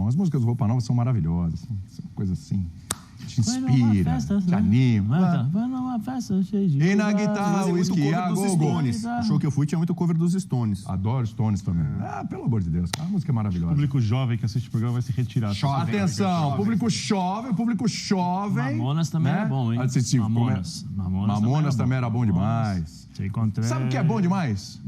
bom. As músicas do Roupa Nova são maravilhosas. São coisa assim, te inspira, te anima. Vai numa festa cheia de... E na guitarra, o whisky, a Stones. O show que eu fui tinha muito cover dos Stones. Adoro Stones também. Pelo amor de Deus, a música é maravilhosa. O público jovem que assiste o programa vai se retirar. Atenção, público jovem. Mamonas também era bom, hein? Mamonas também era bom demais. Sabe o que é bom demais?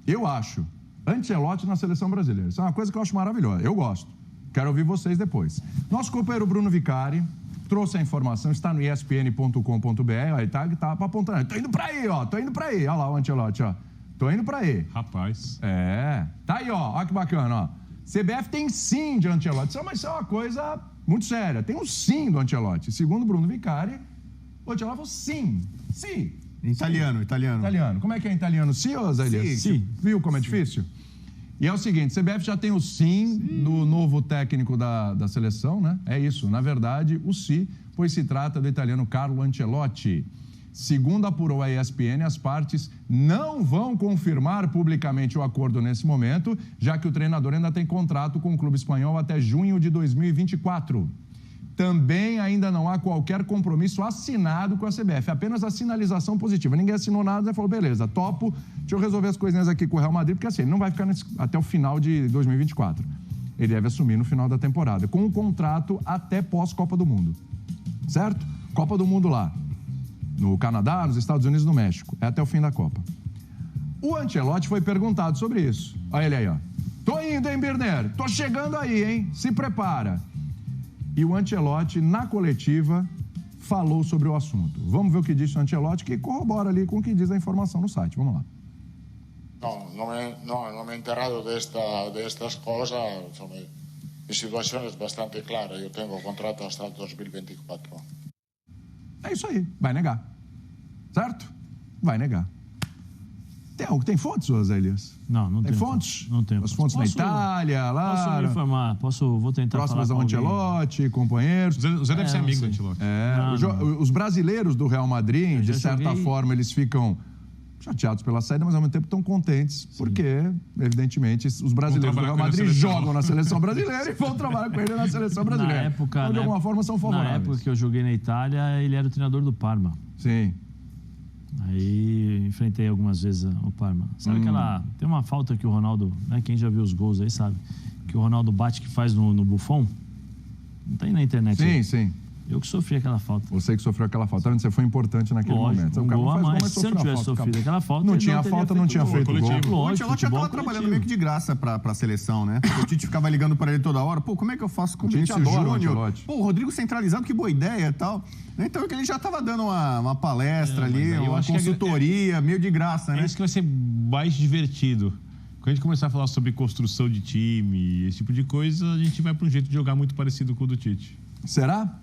Eu acho. Ancelotti na seleção brasileira. Isso é uma coisa que eu acho maravilhosa. Eu gosto. Quero ouvir vocês depois. Nosso companheiro Bruno Vicari trouxe a informação, está no espn.com.br, aí tá apontando. Tô indo pra aí, ó. Olha lá o Ancelotti, ó. Tô indo pra aí. Rapaz. Tá aí, ó. Olha que bacana, ó. CBF tem sim de Ancelotti. Isso é uma coisa muito séria. Tem um sim do Ancelotti. Segundo o Bruno Vicari, o Ancelotti falou sim. Sim. Italiano. Como é que é em italiano? Sim, ô Zé Elias? Sim. Viu como é difícil? E é o seguinte, CBF já tem o sim do novo técnico da seleção, né? É isso, na verdade, o sim, pois se trata do italiano Carlo Ancelotti. Segundo apurou a ESPN, as partes não vão confirmar publicamente o acordo nesse momento, já que o treinador ainda tem contrato com o clube espanhol até junho de 2024. Também ainda não há qualquer compromisso assinado com a CBF, apenas a sinalização positiva. Ninguém assinou nada e falou, beleza, topo, deixa eu resolver as coisinhas aqui com o Real Madrid, porque assim, ele não vai ficar até o final de 2024. Ele deve assumir no final da temporada, com um contrato até pós-Copa do Mundo, certo? Copa do Mundo lá, no Canadá, nos Estados Unidos e no México, é até o fim da Copa. O Ancelotti foi perguntado sobre isso. Olha ele aí, ó. Tô indo, hein, Birner? Tô chegando aí, hein? Se prepara. E o Ancelotti, na coletiva, falou sobre o assunto. Vamos ver o que disse o Ancelotti, que corrobora ali com o que diz a informação no site. Vamos lá. No me he enterado de estas cosas. Mi situación es bastante clara. Yo tengo contrato hasta el 2024. É isso aí. Vai negar. Certo? Vai negar. Tem fontes, Zé Elias? Não tem fontes? Não tem. As fontes na Itália, lá... Posso me informar, vou tentar próximas falar ao Ancelotti, companheiros. O Zé deve ser amigo do Ancelotti. Os brasileiros do Real Madrid, de certa forma, eles ficam chateados pela saída, mas ao mesmo tempo estão contentes, porque, evidentemente, os brasileiros do Real Madrid jogam na seleção brasileira e vão trabalhar com ele na seleção brasileira. Na época, então, de alguma forma, são favoráveis. Na época que eu joguei na Itália, ele era o treinador do Parma. Sim. Aí enfrentei algumas vezes o Parma. Sabe tem uma falta que o Ronaldo, né, quem já viu os gols aí sabe, que o Ronaldo bate que faz no Buffon? Não tem na internet. Sim. Eu que sofri aquela falta. Você que sofreu aquela falta. Você foi importante naquele momento. Um gol a mais. Se eu não tivesse sofrido aquela falta... Não tinha falta, não tinha feito gol. O Ancelotti já estava trabalhando meio que de graça para a seleção, né? O Tite ficava ligando para ele toda hora. Pô, como é que eu faço com o Vinícius Júnior? Pô, o Rodrigo centralizado, que boa ideia e tal. Então ele já estava dando uma palestra ali, uma consultoria, meio de graça, né? É isso que vai ser mais divertido. Quando a gente começar a falar sobre construção de time, esse tipo de coisa, a gente vai para um jeito de jogar muito parecido com o do Tite. Será?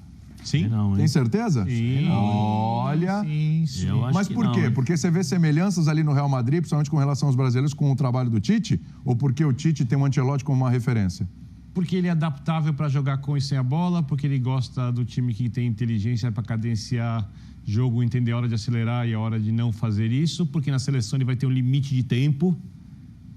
Sim. Tem certeza? Sim. Olha. Sim. Mas por quê? Porque você vê semelhanças ali no Real Madrid, principalmente com relação aos brasileiros, com o trabalho do Tite? Ou porque o Tite tem o Ancelotti como uma referência? Porque ele é adaptável para jogar com e sem a bola, porque ele gosta do time que tem inteligência para cadenciar jogo, entender a hora de acelerar e a hora de não fazer isso, porque na seleção ele vai ter um limite de tempo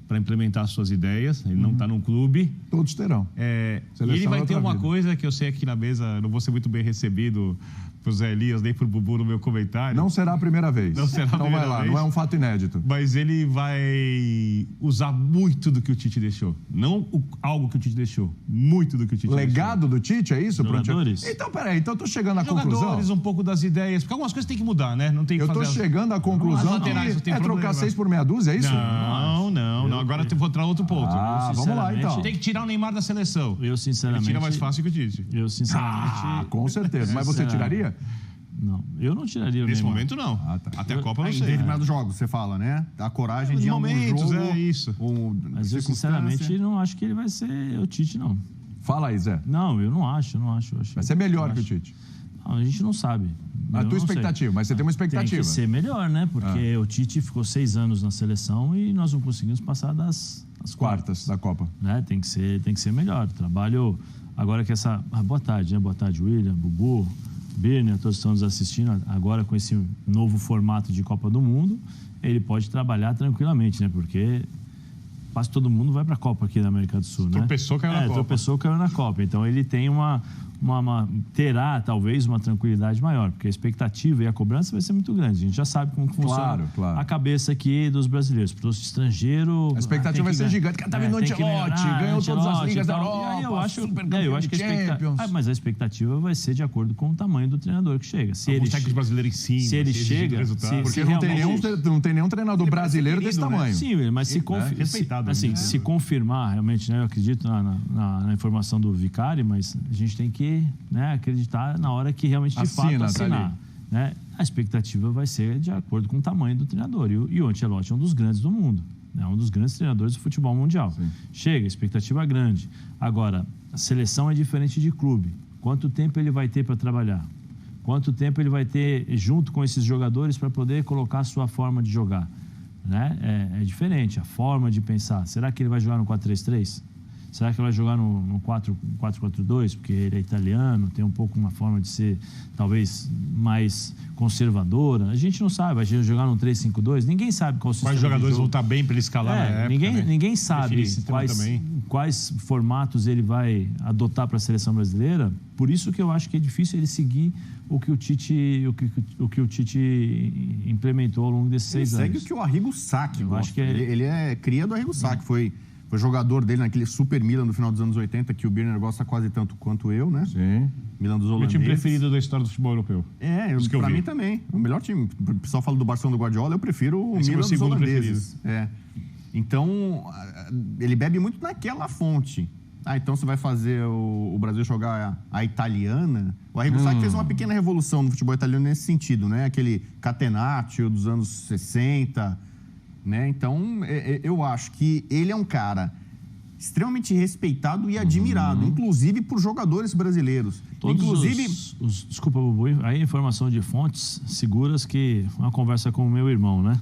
para implementar as suas ideias, ele não está num clube. Todos terão. E ele vai ter uma coisa que eu sei aqui na mesa, não vou ser muito bem recebido pro Zé Elias, nem pro Bubu no meu comentário. Não será a primeira vez. Não será a primeira vai lá, vez. Não é um fato inédito. Mas ele vai usar muito do que o Tite deixou. Não algo que o Tite deixou, muito do que o Tite deixou. Legado do Tite, é isso? Jogadores? Então, peraí, eu tô chegando à conclusão... Jogadores, um pouco das ideias, porque algumas coisas tem que mudar, né? Não tem que eu tô chegando à conclusão que é trocar 6 por meia dúzia, é isso? Não. Agora eu vou entrar outro ponto. Vamos lá, então. Tem que tirar o Neymar da seleção. Eu, sinceramente... Ele tira mais fácil que o Tite. Eu, sinceramente... com certeza. Mas você tiraria? Não, eu não tiraria o Nesse Neymar. momento, não. Até a Copa, não sei. Em determinados jogos, você fala, né? A coragem de momentos, é isso. Mas eu, sinceramente, não acho que ele vai ser o Tite, não. Fala aí, Zé. Não, eu não acho. Vai ser melhor que o Tite. Não, a gente não sabe. A tua expectativa, mas você tem uma expectativa. Tem que ser melhor, né? Porque o Tite ficou 6 anos na seleção e nós não conseguimos passar das quartas da Copa. Né? Tem que ser melhor. Trabalho agora que essa... boa tarde, né? Boa tarde, William, Bubu, Birner, todos estão nos assistindo. Agora com esse novo formato de Copa do Mundo, ele pode trabalhar tranquilamente, né? Porque quase todo mundo vai para a Copa aqui da América do Sul, né? Tropeçou, caiu na Copa. Tropeçou, caiu na Copa. Então, ele tem terá, talvez, uma tranquilidade maior, porque a expectativa e a cobrança vai ser muito grande. A gente já sabe como funciona a cabeça aqui dos brasileiros. Para o estrangeiro... A expectativa vai ser gigante. Tá vindo o Ancelotti, ganhou todas as ligas da Europa, eu acho que mas a expectativa vai ser de acordo com o tamanho do treinador que chega. Se ele técnicos brasileiros em cima, se ele chega... Porque não tem nenhum treinador brasileiro desse tamanho. Sim, mas se confirmar, realmente, né, eu acredito na informação do Vicari, mas a gente tem que acreditar na hora que realmente de fato assinar. Né? A expectativa vai ser de acordo com o tamanho do treinador. E o Ancelotti é um dos grandes do mundo, né? Um dos grandes treinadores do futebol mundial. Sim. Chega, expectativa grande. Agora, a seleção é diferente de clube. Quanto tempo ele vai ter para trabalhar? Quanto tempo ele vai ter junto com esses jogadores para poder colocar a sua forma de jogar? Né? É diferente, a forma de pensar. Será que ele vai jogar no 4-3-3? Será que ele vai jogar no 4-4-2? Porque ele é italiano, tem um pouco uma forma de ser, talvez, mais conservadora. A gente não sabe. Vai jogar no 3-5-2? Ninguém sabe qual sistema. Quais jogadores vão estar bem para ele escalar na época? Ninguém sabe quais formatos ele vai adotar para a seleção brasileira. Por isso que eu acho que é difícil ele seguir o que o Tite implementou ao longo desses 6 anos. Ele segue o que o Arrigo Sacchi gosta. Acho que ele é cria do Arrigo Sacchi. Foi jogador dele naquele Super Milan do final dos anos 80, que o Birner gosta quase tanto quanto eu, né? Sim. Milan dos holandeses. Meu time preferido da história do futebol europeu. Pra mim também. O melhor time. O pessoal fala do Barcelona do Guardiola, eu prefiro o Milan dos holandeses. Então, ele bebe muito naquela fonte. Então você vai fazer o Brasil jogar a italiana. O Arrigo Sacchi fez uma pequena revolução no futebol italiano nesse sentido, né? Aquele Catenaccio dos anos 60... Né? Então, eu acho que ele é um cara extremamente respeitado e admirado, inclusive por jogadores brasileiros. Desculpa, Bubu, aí informação de fontes seguras que uma conversa com o meu irmão, né?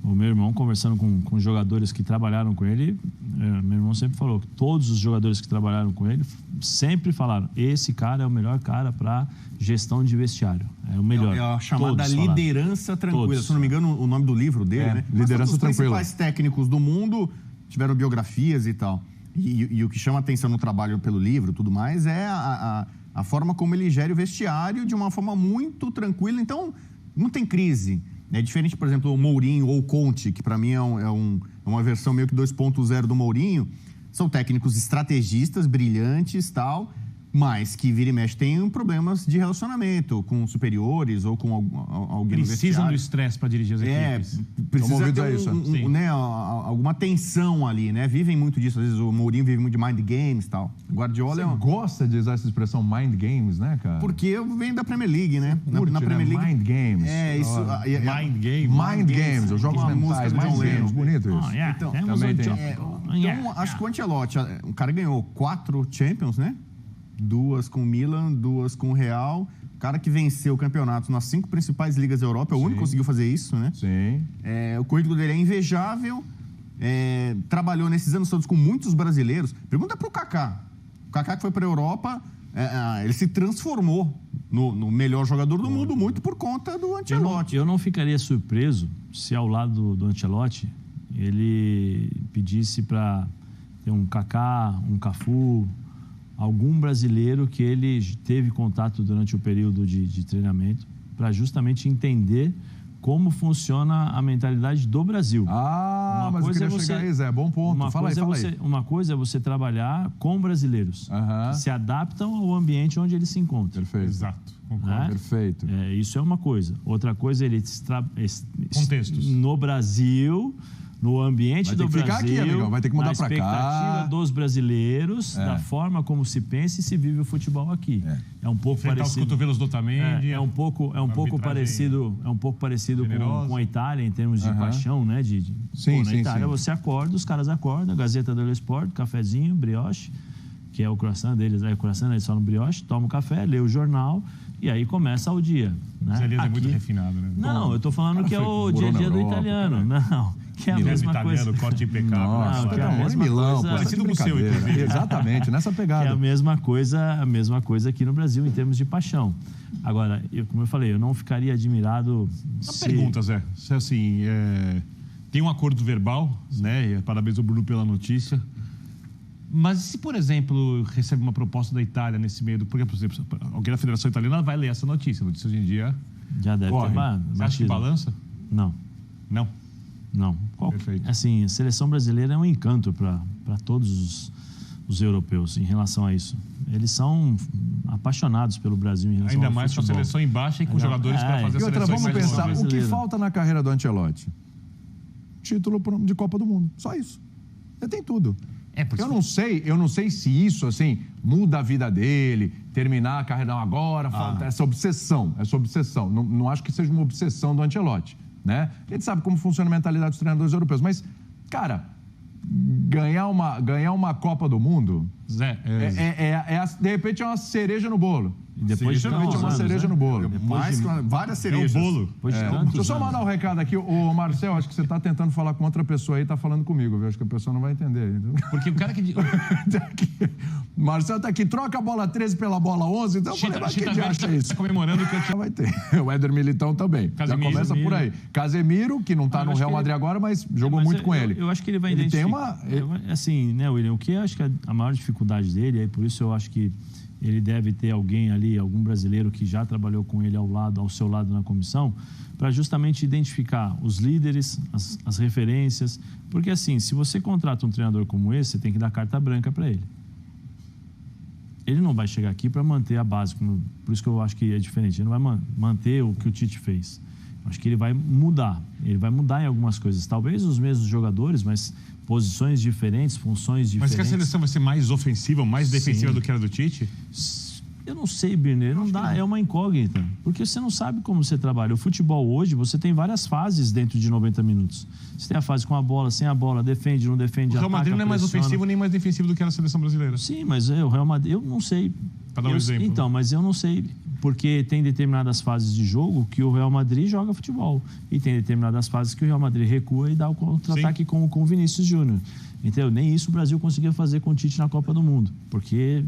O meu irmão conversando com jogadores que trabalharam com ele, meu irmão sempre falou que todos os jogadores que trabalharam com ele sempre falaram: esse cara é o melhor cara para gestão de vestiário. É o melhor. É a chamada liderança tranquila. Todos. Se não me engano, o nome do livro dele, né? Liderança tranquila. Os principais técnicos do mundo tiveram biografias e tal. E o que chama atenção no trabalho pelo livro e tudo mais é a forma como ele gera o vestiário de uma forma muito tranquila. Então, não tem crise. É diferente, por exemplo, o Mourinho ou o Conte, que para mim é uma versão meio que 2.0 do Mourinho. São técnicos estrategistas, brilhantes, tal, mas que vira e mexe tem problemas de relacionamento com superiores ou com alguém no vestiário. Precisam do estresse para dirigir as equipes. Precisa ter alguma tensão ali, né? Vivem muito disso. Às vezes o Mourinho vive muito de mind games e tal. Guardiola gosta de usar essa expressão mind games, né, cara? Porque vem da Premier League, né? Na Premier League. Mind games. Isso. Mind games. Mind games, os jogos mentais. Mind games, bonito isso. Então, acho que o Ancelotti, o cara ganhou 4 Champions, né? 2 com o Milan, 2 com o Real. O cara que venceu o campeonato nas 5 principais ligas da Europa, é o único que conseguiu fazer isso, né? Sim. O currículo dele é invejável. Trabalhou nesses anos todos com muitos brasileiros. Pergunta pro Kaká. O Kaká que foi para a Europa, ele se transformou no melhor jogador do mundo, muito por conta do Ancelotti. Eu não ficaria surpreso se ao lado do Ancelotti ele pedisse para ter um Kaká, um Cafu, algum brasileiro que ele teve contato durante o período de treinamento, para justamente entender como funciona a mentalidade do Brasil. Mas eu queria chegar aí, Zé. Bom ponto. Fala aí. Uma coisa é você trabalhar com brasileiros que se adaptam ao ambiente onde eles se encontram. Perfeito. Exato. Concordo. Perfeito. Isso é uma coisa. Outra coisa é contextos. No Brasil, no ambiente do Brasil, aqui, amigão. Vai ter que mudar para cá. A expectativa dos brasileiros, da forma como se pensa e se vive o futebol aqui. É um pouco Enfrentar parecido. Os cotovelos do Otamendi. É um pouco parecido com a Itália em termos de paixão, né? Na Itália você acorda, os caras acordam, Gazeta dello Sport, cafezinho, brioche, que é o croissant deles, o croissant eles falam brioche, toma um café, lê o jornal e aí começa o dia. Né? Esse aliás é muito refinado, né? Não, eu tô falando que é o dia a dia do italiano. Não, que é a mesma coisa. Italiano, corte impecável. Não, que é a mesma Milão, coisa. parecido com o seu, inclusive. Exatamente, nessa pegada. Que é a mesma coisa aqui no Brasil em termos de paixão. Agora, como eu falei, eu não ficaria admirado Pergunta, Zé. Se assim, tem um acordo verbal, né? E parabéns ao Bruno pela notícia. Mas se, por exemplo, recebe uma proposta da Itália nesse meio porque, por exemplo, alguém da Federação Italiana vai ler essa notícia. A notícia hoje em dia já deve ter. Você acha que balança? Não. Não? Não. Perfeito. Assim, a seleção brasileira é um encanto para todos os europeus em relação a isso. Eles são apaixonados pelo Brasil em relação Ainda ao mais futebol. com a seleção em baixa e com jogadores para fazer E a outra, seleção vamos mais pensar, longe. o que falta na carreira do Ancelotti? Título de Copa do Mundo. Só isso. Ele tem tudo. Eu não sei se isso, assim, muda a vida dele, terminar a carreira. Não, agora falta essa obsessão. Não acho que seja uma obsessão do Ancelotti, né? A gente sabe como funciona a mentalidade dos treinadores europeus. Mas, cara, ganhar uma Copa do Mundo, Zé, de repente é uma cereja no bolo. E depois de uma cereja no bolo. Mais várias cerejas. É um bolo. Deixa eu só mandar um recado aqui. Ô, Marcel, acho que você está tentando falar com outra pessoa aí, está falando comigo, viu? Acho que a pessoa não vai entender. Entendeu? Porque o cara que... Marcel tá aqui, troca a bola 13 pela bola 11, então eu falei, mas quem acha isso? Tá comemorando que eu tinha... Vai ter. O Éder Militão também. Casemiro, já começa por aí. Casemiro, que não tá no Real Madrid agora, mas jogou muito com ele. Eu acho que ele vai identificar. Assim, né, William, o que eu acho que a maior dificuldade dele, aí por isso eu acho que ele deve ter alguém ali, algum brasileiro que já trabalhou com ele ao seu lado na comissão, para justamente identificar os líderes, as referências. Porque assim, se você contrata um treinador como esse, você tem que dar carta branca para ele. Ele não vai chegar aqui para manter a base, por isso que eu acho que é diferente. Ele não vai manter o que o Tite fez. Acho que ele vai mudar. Ele vai mudar em algumas coisas. Talvez os mesmos jogadores, mas posições diferentes, funções diferentes. Mas que a seleção vai ser mais ofensiva, mais defensiva do que era do Tite? Eu não sei, Birner, não dá, é uma incógnita. Porque você não sabe como você trabalha. O futebol hoje, você tem várias fases dentro de 90 minutos. Você tem a fase com a bola, sem a bola, defende, não defende, o Real Madrid ataca, não é mais pressiona. ofensivo nem mais defensivo do que era a seleção brasileira. Sim, mas o Real Madrid, eu não sei. Para dar um exemplo. Então, mas eu não sei, porque tem determinadas fases de jogo que o Real Madrid joga futebol. E tem determinadas fases que o Real Madrid recua e dá o contra-ataque com o Vinícius Júnior. Entendeu? Nem isso o Brasil conseguia fazer com o Tite na Copa do Mundo. Porque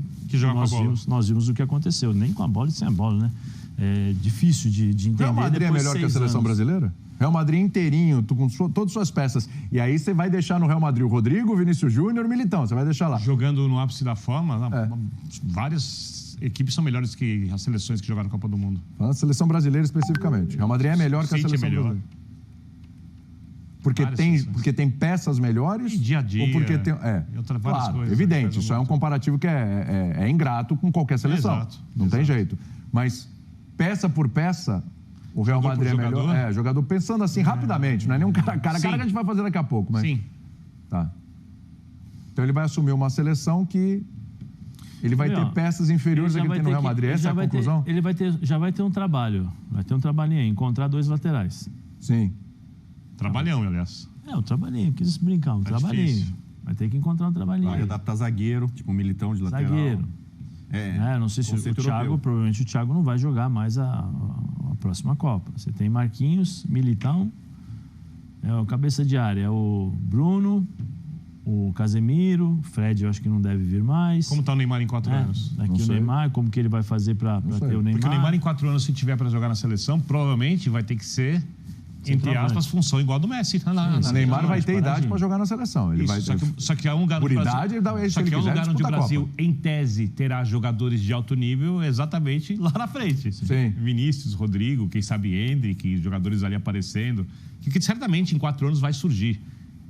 nós vimos o que aconteceu. Nem com a bola e sem a bola, né? É difícil de entender. O Real Madrid é melhor que a seleção brasileira? Real Madrid inteirinho, com todas as suas peças. E aí você vai deixar no Real Madrid o Rodrigo, o Vinícius Júnior, o Militão. Você vai deixar lá. Jogando no ápice da forma, várias equipes são melhores que as seleções que jogaram a Copa do Mundo. A seleção brasileira especificamente. O Real Madrid é melhor que a seleção brasileira. Porque tem peças melhores? E dia a dia. Ou porque tem, várias coisas. Evidente. Isso é um comparativo que é ingrato com qualquer seleção. Exato. Não tem jeito. Mas peça por peça, o Real Madrid é melhor. Jogador pensando assim rapidamente. Não é nem um cara que a gente vai fazer daqui a pouco. Mas... Sim. Tá. Então ele vai assumir uma seleção que ele vai ter peças inferiores a que tem no Real Madrid. Essa é a conclusão? Ele já vai ter um trabalho. Vai ter um trabalhinho aí. Encontrar dois laterais. Sim. Trabalhão, aliás. Um trabalhinho. Quis brincar, um trabalhinho. Difícil. Vai ter que encontrar um trabalhinho. Vai adaptar zagueiro, tipo um Militão de lateral. Zagueiro. Não sei se o Thiago, provavelmente o Thiago não vai jogar mais a próxima Copa. Você tem Marquinhos, Militão, o cabeça de área, é o Bruno, o Casemiro, Fred eu acho que não deve vir mais. Como está o Neymar em 4 anos? Aqui o Neymar, como que ele vai fazer para ter o Neymar? Porque o Neymar em 4 anos, se tiver para jogar na seleção, provavelmente vai ter que ser... entre aspas, função igual a do Messi. O Neymar vai ter idade para jogar na seleção. Ele vai ter... Só que é um lugar por idade, onde o Brasil, em tese, terá jogadores de alto nível exatamente lá na frente. Sim. Vinícius, Rodrigo, quem sabe Endrick, jogadores ali aparecendo. Que certamente em 4 anos vai surgir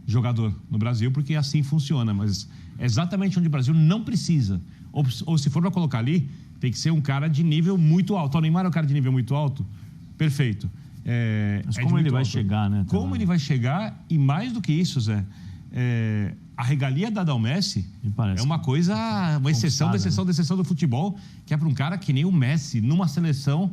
jogador no Brasil, porque assim funciona. Mas é exatamente onde o Brasil não precisa. Ou se for para colocar ali, tem que ser um cara de nível muito alto. O Neymar é um cara de nível muito alto? Perfeito. Mas como ele vai chegar, né? Como ele vai chegar, e mais do que isso, Zé, a regalia dada ao Messi é uma coisa, uma exceção da exceção da exceção do futebol, que é para um cara que nem o Messi, numa seleção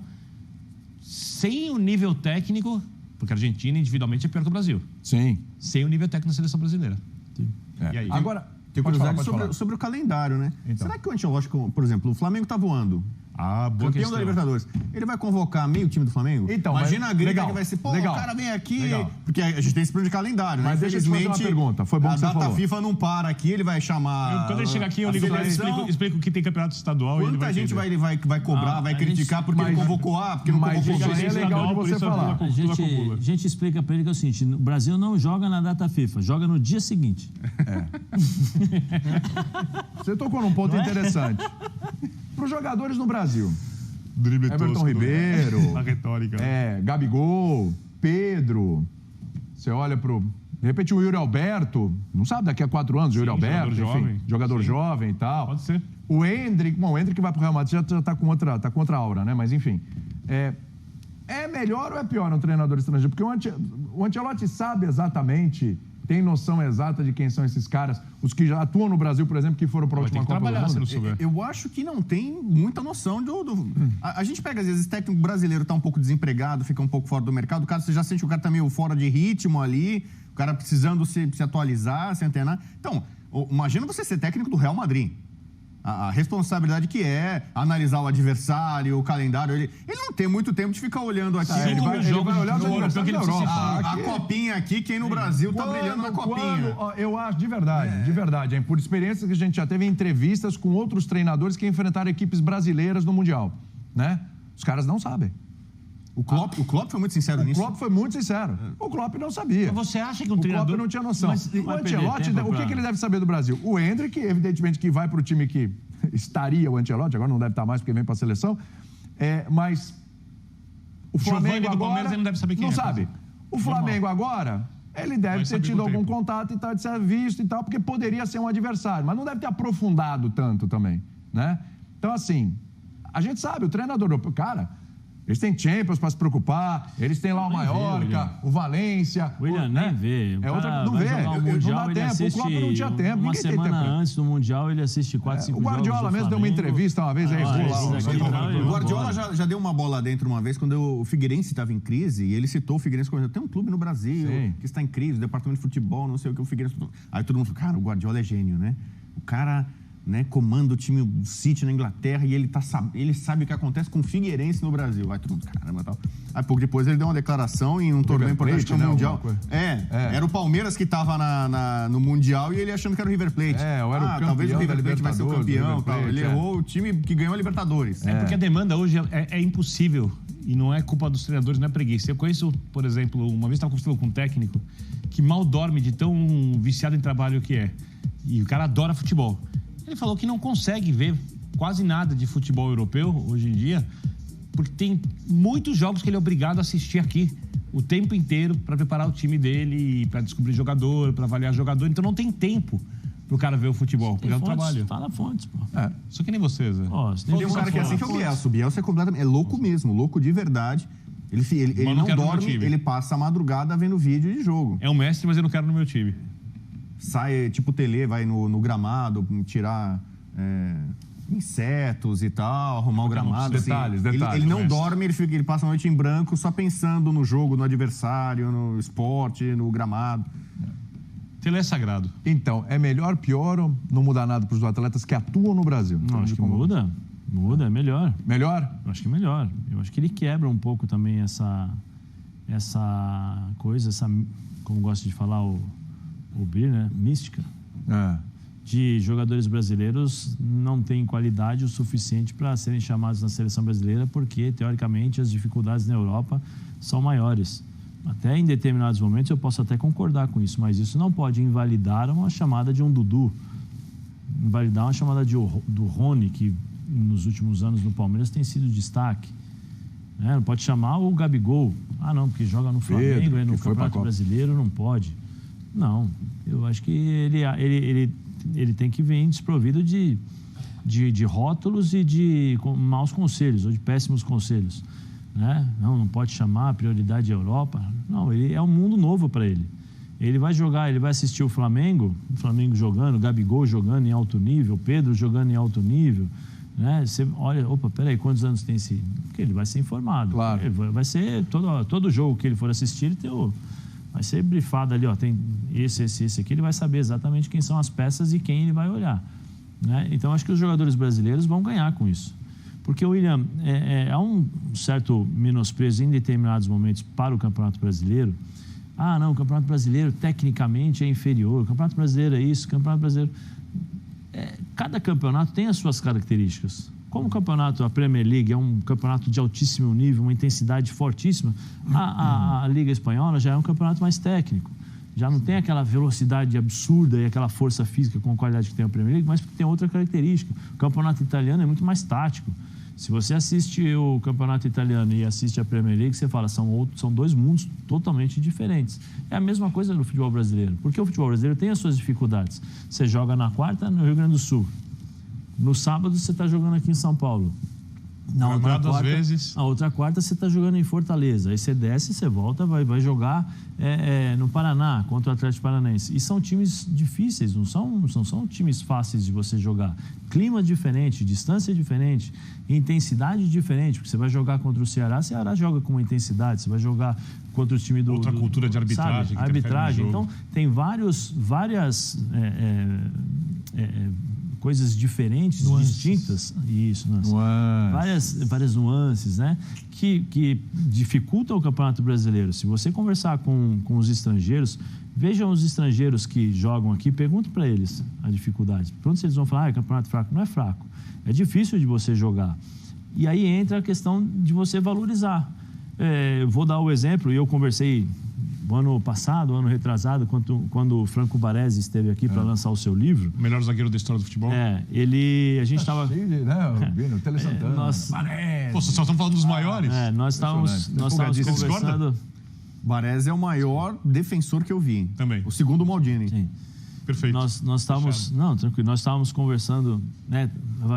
sem o nível técnico, porque a Argentina individualmente é pior que o Brasil. Sim. Sem o nível técnico da seleção brasileira. Sim. E aí? Agora, tem curiosidade sobre o calendário, né? Então. Será que o Ancelotti, por exemplo, o Flamengo tá voando. boa campeão da Libertadores. Ele vai convocar meio time do Flamengo? Então, imagina a grita legal, que vai ser, legal, o cara vem aqui, legal. Porque a gente tem esse problema de calendário, mas né? deixa eu te fazer uma pergunta, foi bom que você falou. A data FIFA não para aqui, ele vai chamar... Quando ele chegar aqui, eu ligo pra ele, explico que tem campeonato estadual. Quanta gente vai cobrar, vai criticar porque ele convocou porque não convocou B? É legal de você falar. A gente explica pra ele que é o seguinte, o Brasil não joga na data FIFA, joga no dia seguinte. Você tocou num ponto interessante. Para os jogadores no Brasil, Drible Everton tosco, Ribeiro, a retórica. Gabigol, Pedro, você olha pro... De repente o Yuri Alberto, não sabe daqui a 4 anos, o Yuri Alberto, jogador jovem e tal. Pode ser. O Endrick vai pro Real Madrid, já tá com outra aura, né? Mas enfim, é melhor ou é pior um treinador estrangeiro? Porque o Ancelotti sabe exatamente, tem noção exata de quem são esses caras, os que já atuam no Brasil, por exemplo, que foram para a última Copa do Mundo. Se não souber. Eu acho que não tem muita noção A gente pega, às vezes, técnico brasileiro tá um pouco desempregado, fica um pouco fora do mercado, o cara, você já sente que o cara tá meio fora de ritmo ali, o cara precisando se atualizar, se antenar. Então, imagina você ser técnico do Real Madrid. A responsabilidade que é analisar o adversário, o calendário. Ele não tem muito tempo de ficar olhando aqui. Ele vai olhar os adversários da Europa. A copinha aqui, quem no Brasil tá brilhando na copinha. Eu acho, de verdade, por experiência que a gente já teve em entrevistas com outros treinadores que enfrentaram equipes brasileiras no Mundial, né? Os caras não sabem. O Klopp foi muito sincero nisso. O Klopp foi muito sincero. O Klopp não sabia. Mas você acha que um treinador... O Klopp não tinha noção. O Ancelotti, tempo, o que ele deve saber do Brasil? O Endrick, evidentemente, que vai para o time que estaria o Ancelotti, agora não deve estar mais porque vem para a seleção, mas o Flamengo agora... Palmeiras, ele não deve saber quem não sabe. O Flamengo agora, ele deve ter tido algum contato e tal, de ser visto e tal, porque poderia ser um adversário, mas não deve ter aprofundado tanto também, né? Então, assim, a gente sabe, o treinador... Cara... Eles têm Champions para se preocupar, eles têm lá o Mallorca, o Valência. O William nem vê. Não vê. Mundial, não dá tempo. O Klopp não tinha tempo. Uma semana antes do Mundial, ele assiste 4, 5 jogos. O Guardiola mesmo deu uma entrevista uma vez. O Guardiola já deu uma bola dentro uma vez, quando o Figueirense estava em crise, e ele citou o Figueirense como tem um clube no Brasil que está em crise, o departamento de futebol, não sei o que, o Figueirense... Aí todo mundo falou, cara, o Guardiola é gênio, né? O cara... Né, comanda o time do City na Inglaterra e ele sabe o que acontece com o Figueirense no Brasil. Aí todo mundo, caramba, tal. Aí pouco depois ele deu uma declaração em um torneio importante no Mundial. Era o Palmeiras que estava no Mundial e ele achando que era o River Plate. Talvez o River Plate vai ser o campeão. Ele errou o time que ganhou a Libertadores. Porque a demanda hoje é impossível. E não é culpa dos treinadores, não é preguiça. Eu conheço, por exemplo, uma vez estava conversando com um técnico que mal dorme de tão viciado em trabalho que é. E o cara adora futebol. Ele falou que não consegue ver quase nada de futebol europeu hoje em dia, porque tem muitos jogos que ele é obrigado a assistir aqui o tempo inteiro para preparar o time dele, para descobrir jogador, para avaliar jogador. Então não tem tempo pro cara ver o futebol, porque é um trabalho. Fala fontes, pô. Só que nem você, Zé. Tem um cara que é assim que é o Bielsa. O Bielsa é completamente... É louco mesmo, louco de verdade. Ele não dorme, ele passa a madrugada vendo vídeo de jogo. É um mestre, mas eu não quero no meu time. Sai, tipo, o Tele, vai no gramado, tirar insetos e tal, arrumar o gramado. Detalhes. Ele não dorme, ele passa a noite em branco só pensando no jogo, no adversário, no esporte, no gramado. Tele é sagrado. Então, é melhor, pior ou não mudar nada para os atletas que atuam no Brasil? Não, acho que muda. Muda, é melhor. Melhor? Eu acho que é melhor. Eu acho que ele quebra um pouco também essa coisa, como gosta de falar o Bir, né? Mística. De jogadores brasileiros não têm qualidade o suficiente para serem chamados na seleção brasileira, porque, teoricamente, as dificuldades na Europa são maiores. Até em determinados momentos eu posso até concordar com isso, mas isso não pode invalidar uma chamada de um Dudu, invalidar uma chamada do Rony, que nos últimos anos no Palmeiras tem sido destaque. Não pode chamar o Gabigol. Não, porque joga no Flamengo, no Campeonato Brasileiro não pode. Não, eu acho que ele tem que vir desprovido de rótulos e de maus conselhos ou de péssimos conselhos, né? Não pode chamar a prioridade Europa. Não, é um mundo novo para ele. Ele vai jogar, ele vai assistir o Flamengo jogando, Gabigol jogando em alto nível, Pedro jogando em alto nível, né? Você olha, peraí, quantos anos tem esse? Porque ele vai ser informado. Claro. Vai ser todo jogo que ele for assistir, vai ser brifado ali, tem esse aqui, ele vai saber exatamente quem são as peças e quem ele vai olhar, né? Então, acho que os jogadores brasileiros vão ganhar com isso. Porque, William, há um certo menosprezo em determinados momentos para o Campeonato Brasileiro. Ah, não, o Campeonato Brasileiro tecnicamente é inferior, o Campeonato Brasileiro é isso, o Campeonato Brasileiro... Cada campeonato tem as suas características. Como o campeonato, a Premier League, é um campeonato de altíssimo nível, uma intensidade fortíssima, a Liga Espanhola já é um campeonato mais técnico. Já não tem aquela velocidade absurda e aquela força física com a qualidade que tem a Premier League, mas tem outra característica. O campeonato italiano é muito mais tático. Se você assiste o campeonato italiano e assiste a Premier League, você fala, são dois mundos totalmente diferentes. É a mesma coisa no futebol brasileiro, porque o futebol brasileiro tem as suas dificuldades. Você joga na quarta no Rio Grande do Sul. No sábado você está jogando aqui em São Paulo. Na outra quarta você está jogando em Fortaleza. Aí você desce, você volta, vai jogar no Paraná contra o Atlético Paranaense. E são times difíceis, não são times fáceis de você jogar. Clima diferente, distância diferente, intensidade diferente. Porque você vai jogar contra o Ceará joga com uma intensidade. Você vai jogar contra o time do... Outra cultura de arbitragem. Arbitragem. Então, tem várias coisas diferentes, distintas, isso, várias nuances, né? Que dificultam o Campeonato Brasileiro. Se você conversar com os estrangeiros, vejam os estrangeiros que jogam aqui, pergunta para eles a dificuldade. Pronto, se eles vão falar, campeonato fraco, não é fraco, é difícil de você jogar. E aí entra a questão de você valorizar. Vou dar o exemplo, eu conversei ano passado, ano retrasado, quando o Franco Baresi esteve aqui para lançar o seu livro. O melhor zagueiro da história do futebol. A gente estava... O Tele Santana, Baresi. Pô, só estamos falando dos maiores? Nós estávamos conversando... Baresi é o maior defensor que eu vi. Também. O segundo, o Maldini. Sim. Perfeito. Nós estávamos... Não, tranquilo. Nós estávamos conversando, né?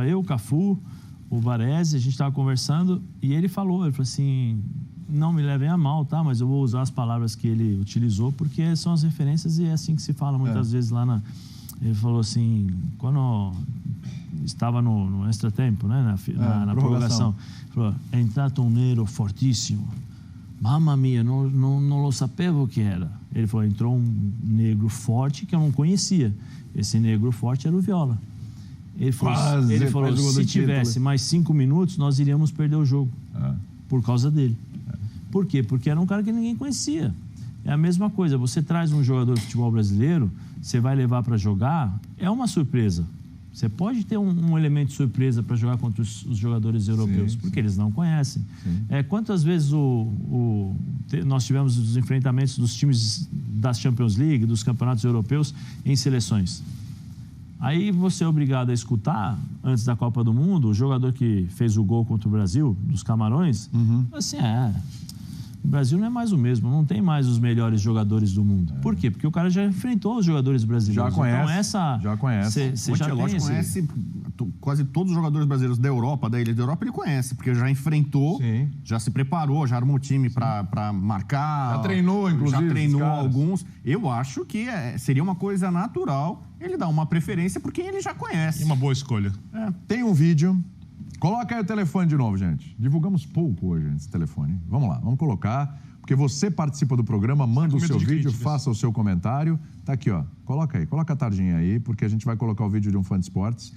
Eu, o Cafu, o Baresi, a gente estava conversando e ele falou assim... Não me levem a mal, tá? Mas eu vou usar as palavras que ele utilizou, porque são as referências e é assim que se fala muitas vezes lá na... Ele falou assim, quando estava no extra tempo, né? Na prorrogação. Falou, é entrato um negro fortíssimo. Mamma mia, não lo sapevo o que era. Ele falou, entrou um negro forte que eu não conhecia. Esse negro forte era o Viola. Ele falou se tivesse mais 5 minutos, nós iríamos perder o jogo. Por causa dele. Por quê? Porque era um cara que ninguém conhecia. É a mesma coisa, você traz um jogador de futebol brasileiro, você vai levar para jogar, é uma surpresa. Você pode ter um elemento de surpresa para jogar contra os jogadores europeus, porque eles não conhecem. Quantas vezes nós tivemos os enfrentamentos dos times da Champions League, dos campeonatos europeus, em seleções? Aí você é obrigado a escutar, antes da Copa do Mundo, o jogador que fez o gol contra o Brasil, dos Camarões, assim, o Brasil não é mais o mesmo, não tem mais os melhores jogadores do mundo. Por quê? Porque o cara já enfrentou os jogadores brasileiros. Já conhece. O Ancelotti conhece quase todos os jogadores brasileiros da Europa, da Ilha da Europa, ele conhece, porque já enfrentou, já se preparou, já armou o time para marcar. Já treinou, inclusive. Já treinou alguns. Eu acho que seria uma coisa natural ele dar uma preferência por quem ele já conhece. E uma boa escolha. Tem um vídeo. Coloca aí o telefone de novo, gente. Divulgamos pouco hoje esse telefone. Vamos lá, vamos colocar. Porque você participa do programa, manda o seu vídeo, faça o seu comentário. Tá aqui, ó. Coloca aí, coloca a tardinha aí, porque a gente vai colocar o vídeo de um fã de esportes.